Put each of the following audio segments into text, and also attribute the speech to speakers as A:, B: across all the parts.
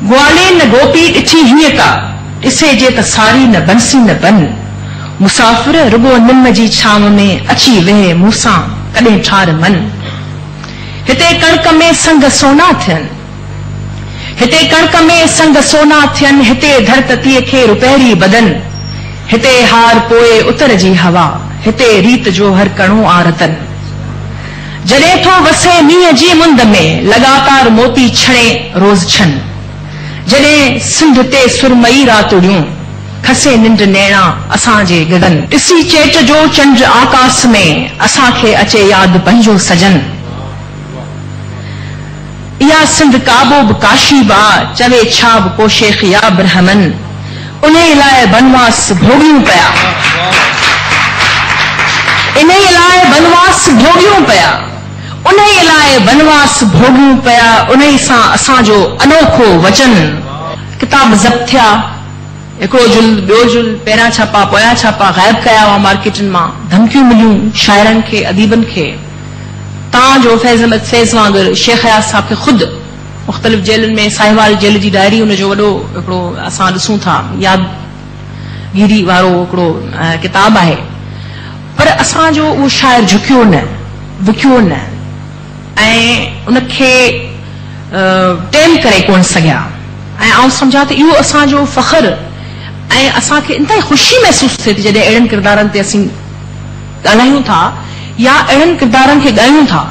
A: ग्वाले न गोपी ॾिठी हीअं का ॾिसे जे त सारी न बंसी न बन मुसाफ़िर रुगो निम जी छांव में अची वेह मूंसां कॾहिं ठार मन हिते कणक में संग सोना थियनि हिते कणक में संग सोना थियनि हिते धरतीअ खे रुपहरी बदन हिते हार पोए उतर जी हवा हिते रीत जो हर कणो आरतन जॾहिं थो वसे मींहं जी मुंद में लगातार मोती छणे रोज़ छन जॾहिं सिंध ते सुरमई रातुड़ियूं खसे निंड नैणा असांजे गगन ॾिसी चेट जो चंड आकाश में असांखे अचे यादि पंहिंजो सजन इहा सिंध काबो बि काशी बा चवे छा बि को शेख या ब्रह्मन उन लाइ बनवास भोगियूं पिया इन लाइ बनवास भोगियूं पिया उन लाइ बनवास भोगियूं पिया उन सां असांजो अनोखो वचन किताब ज़ब्त थिया हिकिड़ो जुल ॿियो जुल पहिरियां छापा पोयां छापा ग़ाइब कया हुआ मार्केटनि मां धमकियूं मिलियूं शाइरनि खे अदीबनि खे तव्हांजो फैज़ अहमद फैज़ वांगुरु शेख हयात साहब खे ख़ुदि मुख़्तलिफ़ जेलुनि में साहिवाल जेल जी डायरी हुनजो वॾो हिकिड़ो असां ॾिसूं था यादगिरी वारो हिकिड़ो किताब आहे पर असांजो उहो शाइर झुकियो न विकियो न ऐं उनखे टेम करे कोन सघिया ऐं आउं सम्झां त इहो असांजो फ़ख्र ऐं असांखे इंतहाई ख़ुशी महसूस थिए थी जॾहिं अहिड़नि किरदारनि ते असीं ॻाल्हायूं था या अहिड़नि किरदारनि खे ॻायूं था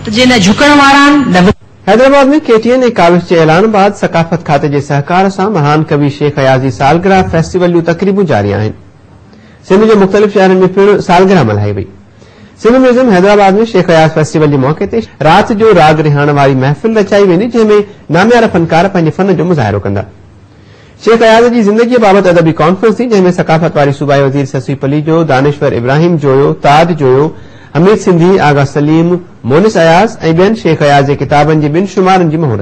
A: त जे न झुकण वारा आहिनि न।
B: हैदराबाद में KTN ऐं काविश जे ऐलान बाद सकाफ़त खाते जे सहकार सां महान कवि शेख हयात जी सालगिरह फेस्टिवल जूं तक़रीबूं जारी आहिनि। सिंध जे मुख़्तलिफ़ शहरनि में पिणु सालगिरह मल्हाई वई। सिंध म्यूज़ियम हैदराबाद में शेख हयात फेस्टिवल जे मौक़े ते राति जो राग रिहाण वारी महफ़िल रचाई वेंदी जंहिं में नामियारा फ़नकार पंहिंजे फ़न जो मुज़ाहिरो कंदा। शेख हयात जी ज़िंदगीअ बाबति अदबी कॉन्फ्रेंस थी जंहिं में सकाफ़त वारी सूबाई वज़ीर ससी पलीजो दानिश्वर इब्राहिम जोयो ताज जोयो हमीद सिंधी आगा सलीम मोनिस अयाज़ ऐं ॿियनि शेख हयात जे किताबनि जे ॿिनि शुमारनि जी मोहर